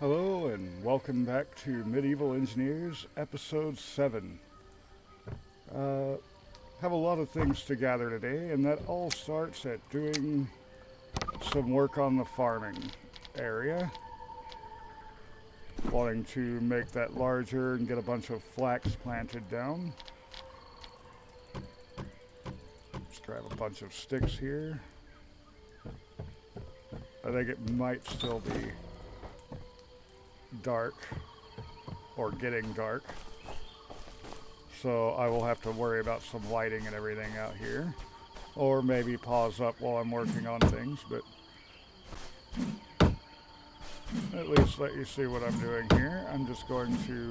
Hello and welcome back to Medieval Engineers, Episode 7. Uh, have a lot of things to gather today, and that all starts at doing some work on the farming area. Wanting to make that larger and get a bunch of flax planted down. Let's grab a bunch of sticks here. I think it might still be dark or getting dark, so I will have to worry about some lighting and everything out here, or maybe pause up while I'm working on things, but at least let you see what I'm doing here. I'm just going to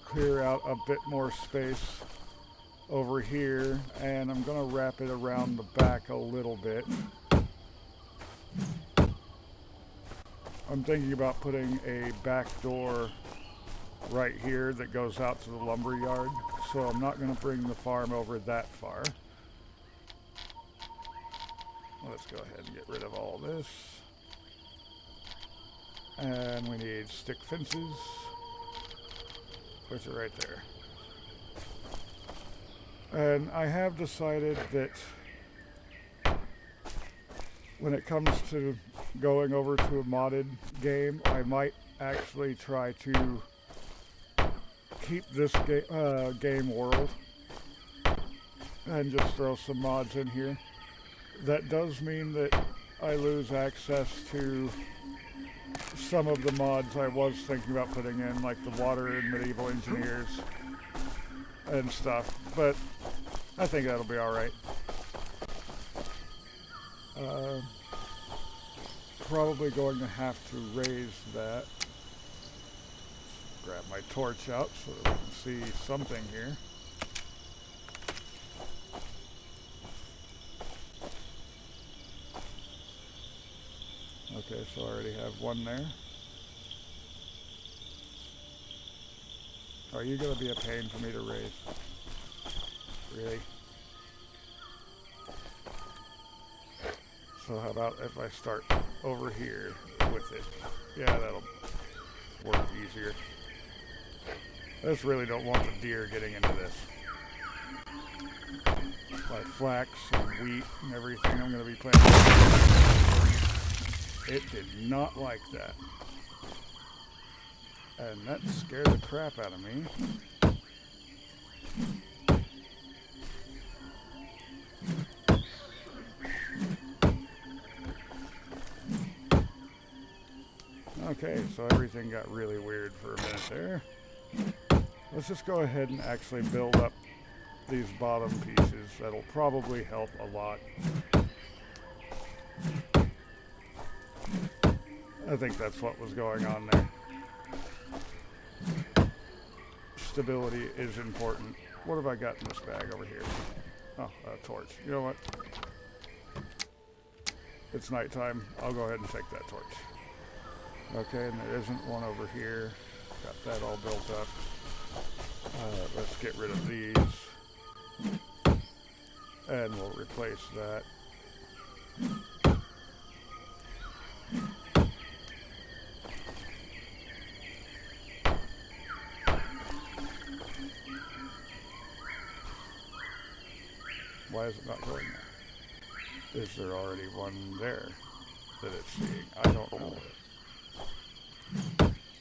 clear out a bit more space over here, and I'm going to wrap it around the back a little bit. I'm thinking about putting a back door right here that goes out to the lumber yard, so I'm not going to bring the farm over that far. Let's go ahead and get rid of all this. And we need stick fences, which are right there. And I have decided that when it comes to going over to a modded game, I might actually try to keep this game world and just throw some mods in here. That does mean that I lose access to some of the mods I was thinking about putting in, like the water and medieval engineers and stuff, but I think that'll be alright. Probably going to have to raise that. Grab my torch out so that we can see something here. Okay, so I already have one there. Are you going to be a pain for me to raise? Really? So how about if I start over here with it? Yeah, that'll work easier. I just really don't want the deer getting into this. Like flax and wheat and everything I'm going to be planting. It did not like that. And that scared the crap out of me. Okay, so everything got really weird for a minute there. Let's just go ahead and actually build up these bottom pieces. That'll probably help a lot. I think that's what was going on there. Stability is important. What have I got in this bag over here? Oh, a torch. You know what? It's nighttime. I'll go ahead and take that torch. Okay, and there isn't one over here. Got that all built up. Let's get rid of these. And we'll replace that. Why is it not going there? Is there already one there that it's seeing? I don't know.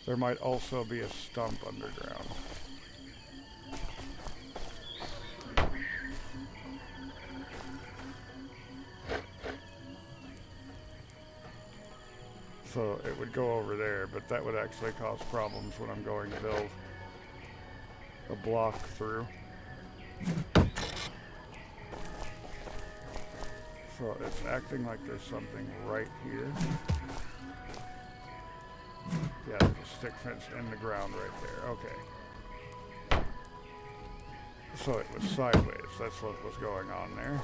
There might also be a stump underground. So it would go over there, but that would actually cause problems when I'm going to build a block through. So it's acting like there's something right here. Yeah, there's a stick fence in the ground right there. Okay. So it was sideways. That's what was going on there.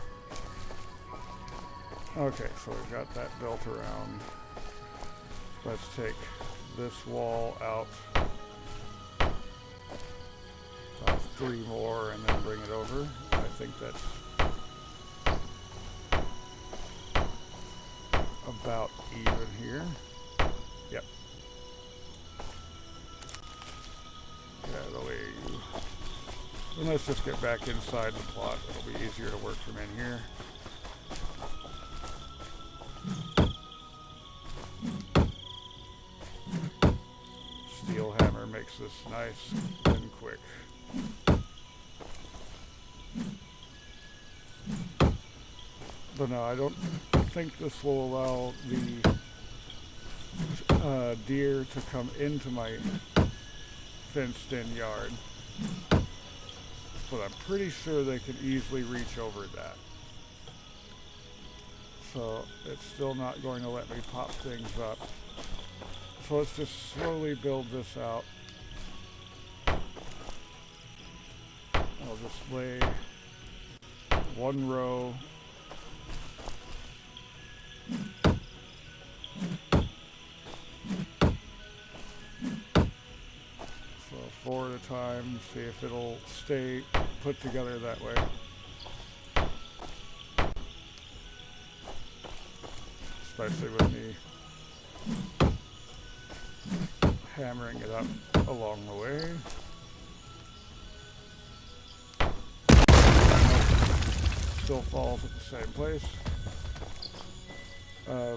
Okay, so we've got that built around. Let's take this wall out. About 3 more and then bring it over. I think that's about even here. Yep. Get out of the way. And let's just get back inside the plot. It'll be easier to work from in here. Steel hammer makes this nice and quick. But no, I don't think this will allow the deer to come into my fenced-in yard. But I'm pretty sure they can easily reach over that. So it's still not going to let me pop things up. So let's just slowly build this out. I'll just lay one row. So 4 at a time, see if it'll stay put together that way. Especially with me hammering it up along the way. Still falls at the same place.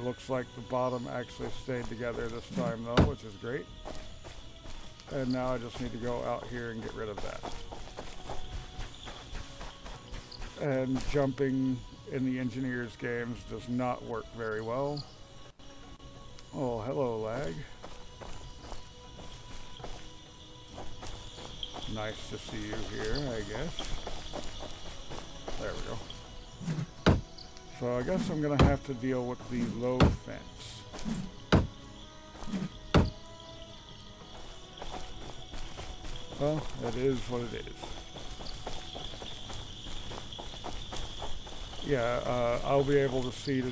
Looks like the bottom actually stayed together this time though, which is great. And now I just need to go out here and get rid of that. And jumping in the engineer's games does not work very well. Oh, hello lag. Nice to see you here, I guess. There we go. So I guess I'm gonna have to deal with the low fence. Well, it is what it is. Yeah, I'll be able to see to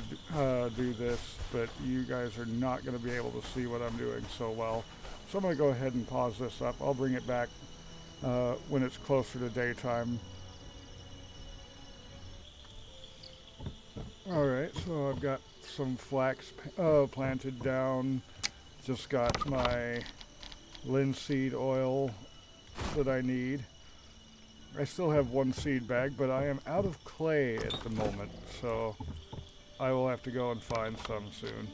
do this, but you guys are not going to be able to see what I'm doing so well. So I'm going to go ahead and pause this up. I'll bring it back when it's closer to daytime. Alright, so I've got some flax planted down. Just got my linseed oil that I need. I still have one seed bag, but I am out of clay at the moment, so I will have to go and find some soon.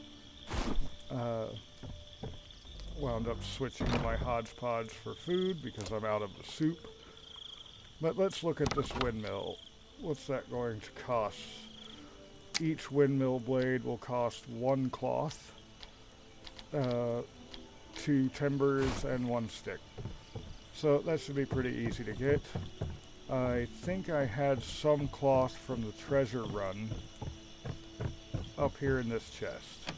Wound up switching to my hodgepodge for food because I'm out of the soup. But let's look at this windmill. What's that going to cost? Each windmill blade will cost 1 cloth, 2 timbers, and 1 stick. So that should be pretty easy to get. I think I had some cloth from the treasure run up here in this chest.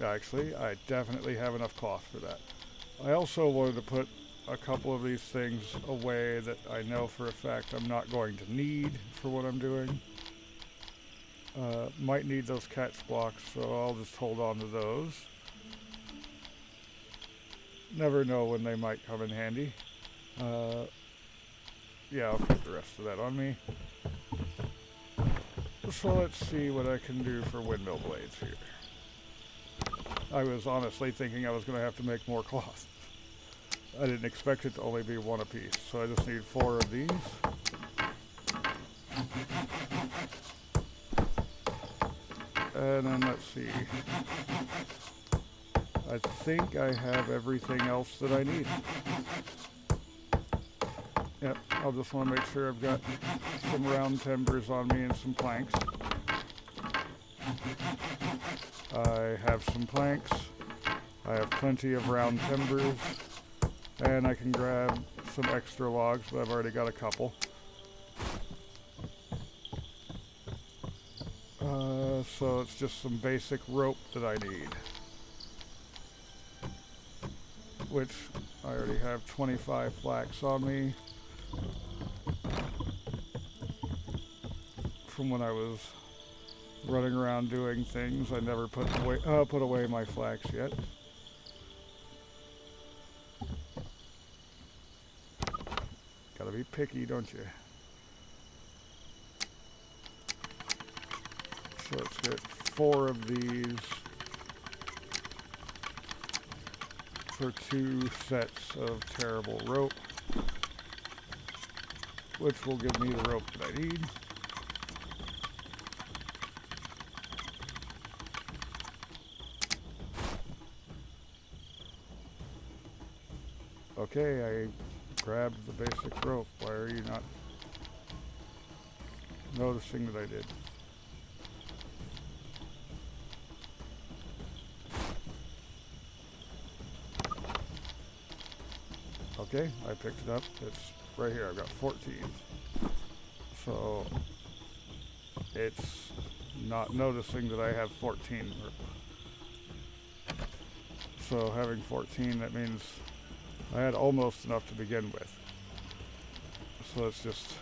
Actually, I definitely have enough cloth for that. I also wanted to put a couple of these things away that I know for a fact I'm not going to need for what I'm doing. Might need those catch blocks, so I'll just hold on to those. Never know when they might come in handy. Yeah, I'll keep the rest of that on me. So let's see what I can do for windmill blades here. I was honestly thinking I was going to have to make more cloth. I didn't expect it to only be 1 apiece, so I just need 4 of these. And then let's see. I think I have everything else that I need. Yep, I'll just want to make sure I've got some round timbers on me and some planks. I have some planks. I have plenty of round timbers. And I can grab some extra logs, but I've already got a couple. So it's just some basic rope that I need. Which I already have 25 flax on me. From when I was running around doing things, I never put away my flax yet. Gotta be picky, don't you? So let's get 4 of these for 2 sets of terrible rope, which will give me the rope that I need. Okay, I grabbed the basic rope. Why are you not noticing that I did? Okay, I picked it up. It's right here. I've got 14. So it's not noticing that I have 14. So having 14, that means I had almost enough to begin with. So let's just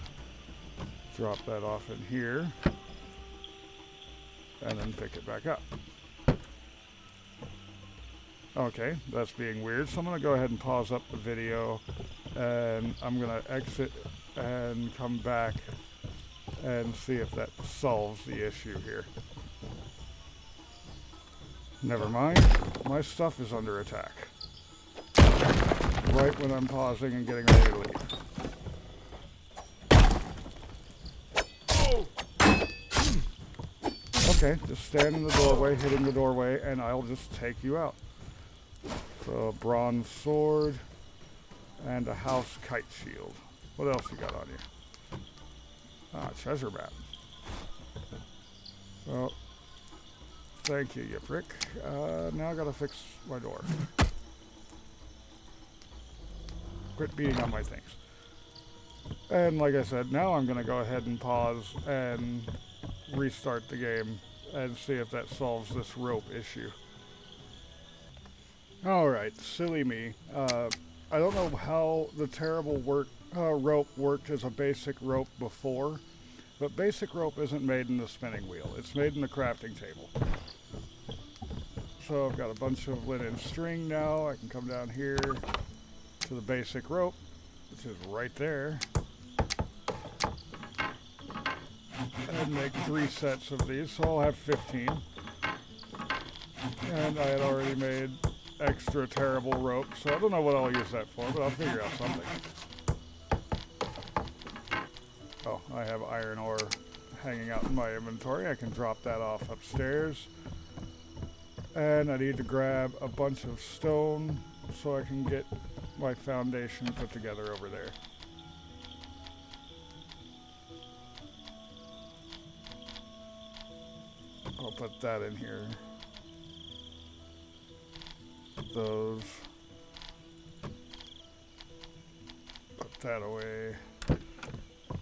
drop that off in here and then pick it back up. Okay, that's being weird. So I'm going to go ahead and pause up the video, and I'm going to exit and come back and see if that solves the issue here. Never mind, my stuff is under attack. Right when I'm pausing and getting ready to leave. Okay, just stand in the doorway, hitting the doorway, and I'll just take you out. So a bronze sword and a house kite shield. What else you got on you? Ah, treasure map. Well, thank you, you prick. Now I gotta fix my door. Quit beating on my things. And like I said, now I'm gonna go ahead and pause and restart the game and see if that solves this rope issue. Alright, silly me. I don't know how the terrible rope worked as a basic rope before, but basic rope isn't made in the spinning wheel. It's made in the crafting table. So I've got a bunch of linen string now. I can come down here to the basic rope, which is right there, and make 3 sets of these, so I'll have 15. And I had already made extra terrible rope, so I don't know what I'll use that for, but I'll figure out something. Oh, I have iron ore hanging out in my inventory. I can drop that off upstairs. And I need to grab a bunch of stone so I can get my foundation put together over there. I'll put that in here. Those. Put that away.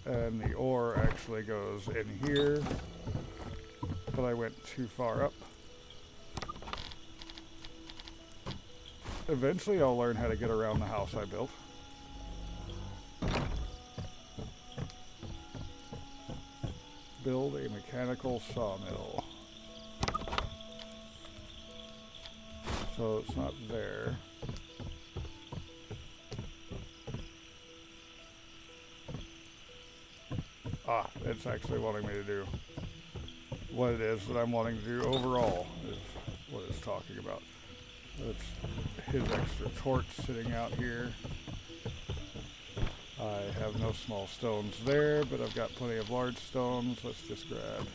And the ore actually goes in here, but I went too far up. Eventually I'll learn how to get around the house I built. Build a mechanical sawmill. So it's not there. Ah, it's actually wanting me to do what it is that I'm wanting to do overall, is what it's talking about. It's his extra torch sitting out here. I have no small stones there, but I've got plenty of large stones. Let's just grab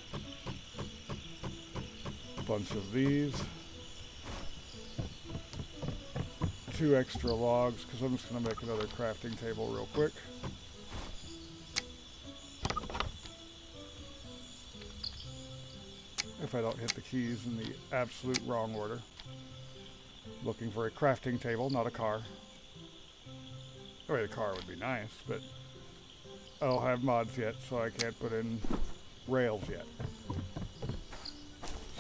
a bunch of these. 2 extra logs, because I'm just going to make another crafting table real quick. If I don't hit the keys in the absolute wrong order. Looking for a crafting table, not a car. I mean, a car would be nice, but I don't have mods yet, so I can't put in rails yet.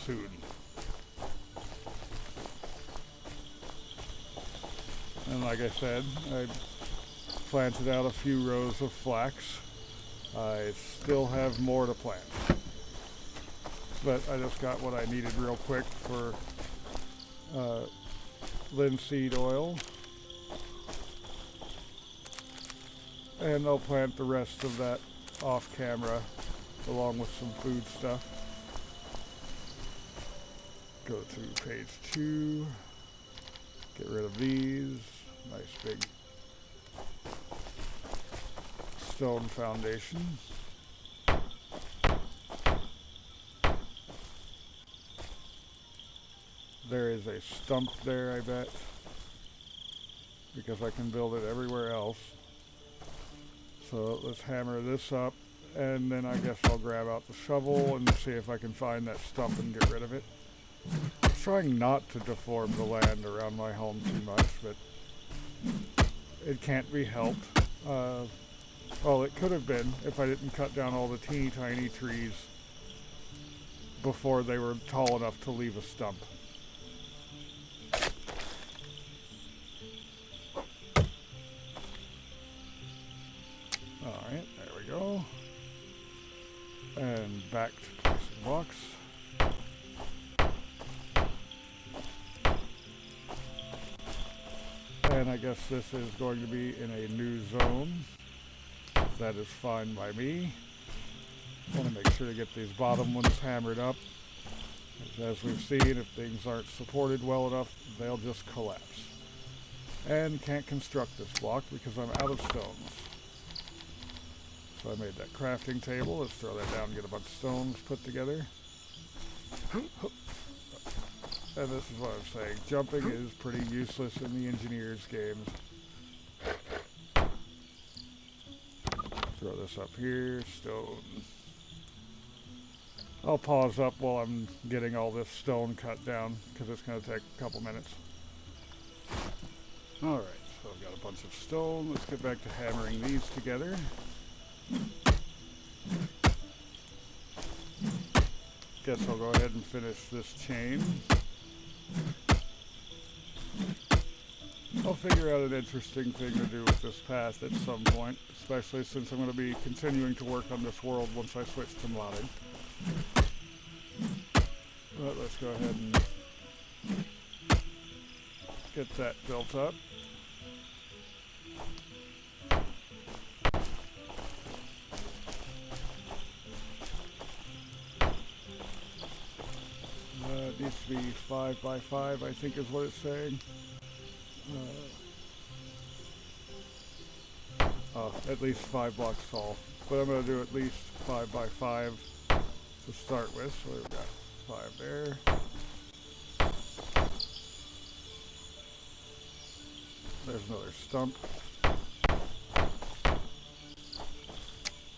Soon. And like I said, I planted out a few rows of flax. I still have more to plant. But I just got what I needed real quick for linseed oil. And I'll plant the rest of that off camera along with some food stuff. Go to page 2. Get rid of these. Nice big stone foundation. There is a stump there, I bet, because I can build it everywhere else. So let's hammer this up, and then I guess I'll grab out the shovel and see if I can find that stump and get rid of it. I'm trying not to deform the land around my home too much, but it can't be helped. Well, it could have been if I didn't cut down all the teeny tiny trees before they were tall enough to leave a stump. Alright, there we go. And back to placing blocks. And I guess this is going to be in a new zone. That is fine by me. I want to make sure to get these bottom ones hammered up. As we've seen, if things aren't supported well enough, they'll just collapse. And can't construct this block because I'm out of stones. So I made that crafting table. Let's throw that down and get a bunch of stones put together. And this is what I'm saying. Jumping is pretty useless in the engineers games. Throw this up here. Stone. I'll pause up while I'm getting all this stone cut down because it's going to take a couple minutes. Alright, so I've got a bunch of stone. Let's get back to hammering these together. Guess I'll go ahead and finish this chain. I'll figure out an interesting thing to do with this path at some point, especially since I'm going to be continuing to work on this world once I switch to modded. But let's go ahead and get that built up. It needs to be 5 by 5, I think is what it's saying. At least 5 blocks tall. But I'm going to do at least 5 by 5 to start with. So we've got 5 there. There's another stump.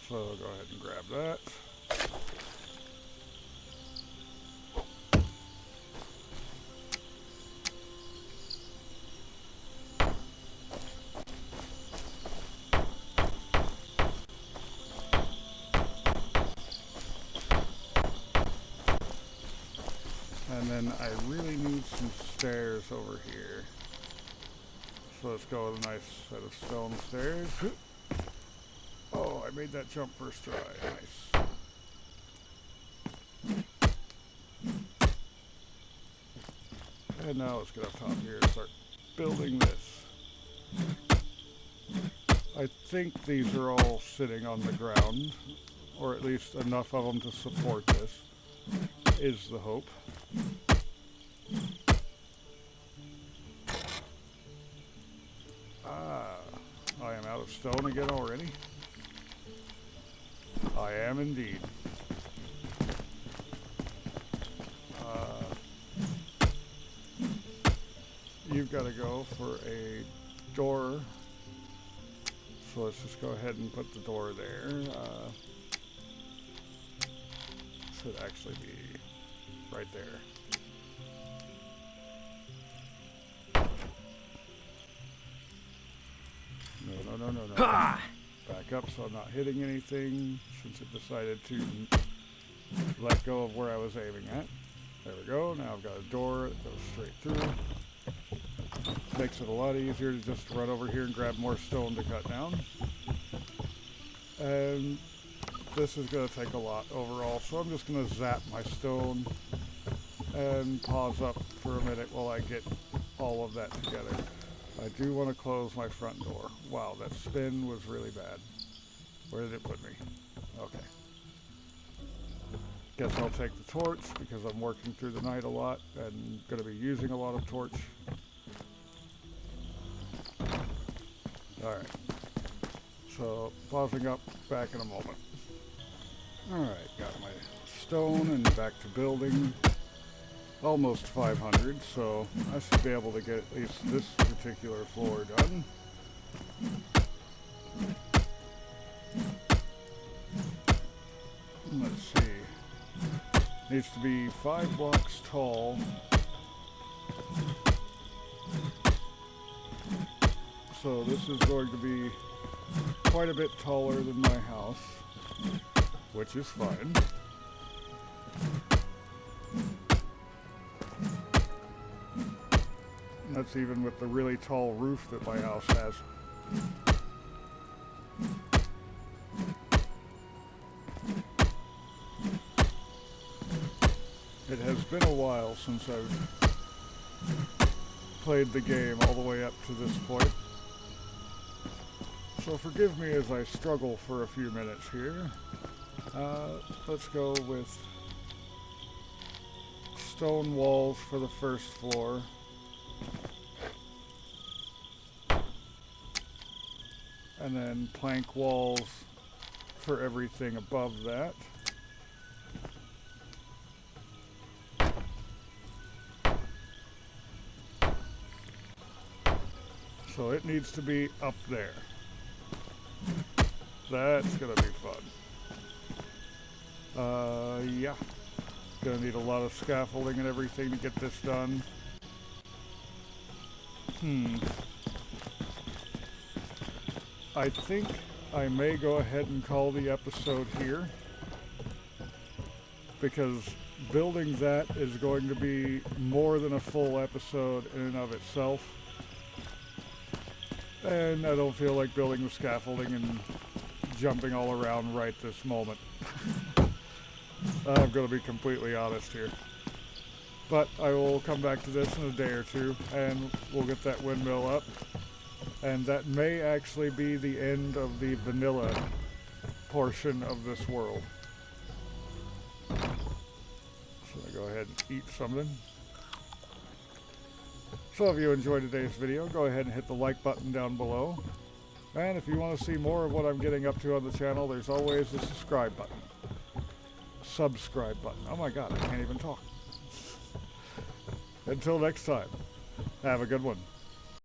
So I'll go ahead and grab that. And then I really need some stairs over here. So let's go with a nice set of stone stairs. Oh, I made that jump first try. Nice. And now let's get up top here and start building this. I think these are all sitting on the ground, or at least enough of them to support this, is the hope. I am out of stone again already. I am indeed. You've got to go for a door. So let's just go ahead and put the door there. Should actually be right there. No. Ha! Back up so I'm not hitting anything, since it decided to let go of where I was aiming at. There we go. Now I've got a door that goes straight through. Makes it a lot easier to just run over here and grab more stone to cut down. And this is going to take a lot overall, so I'm just going to zap my stone and pause up for a minute while I get all of that together. I do want to close my front door. Wow, that spin was really bad. Where did it put me? Okay. Guess I'll take the torch because I'm working through the night a lot and going to be using a lot of torch. Alright. So, pausing up, back in a moment. Alright, got my stone and back to building. Almost 500, so I should be able to get at least this particular floor done. Let's see. Needs to be 5 blocks tall. So this is going to be quite a bit taller than my house, which is fine. That's even with the really tall roof that my house has. It has been a while since I've played the game all the way up to this point. So forgive me as I struggle for a few minutes here. Let's go with stone walls for the first floor. And then plank walls for everything above that. So it needs to be up there. That's gonna be fun. Yeah. Gonna need a lot of scaffolding and everything to get this done. I think I may go ahead and call the episode here, because building that is going to be more than a full episode in and of itself. And I don't feel like building the scaffolding and jumping all around right this moment. I'm going to be completely honest here. But I will come back to this in a day or two, and we'll get that windmill up. And that may actually be the end of the vanilla portion of this world. So I go ahead and eat something. So if you enjoyed today's video, go ahead and hit the like button down below. And if you want to see more of what I'm getting up to on the channel, there's always the subscribe button. Subscribe button. Oh my god, I can't even talk. Until next time, have a good one.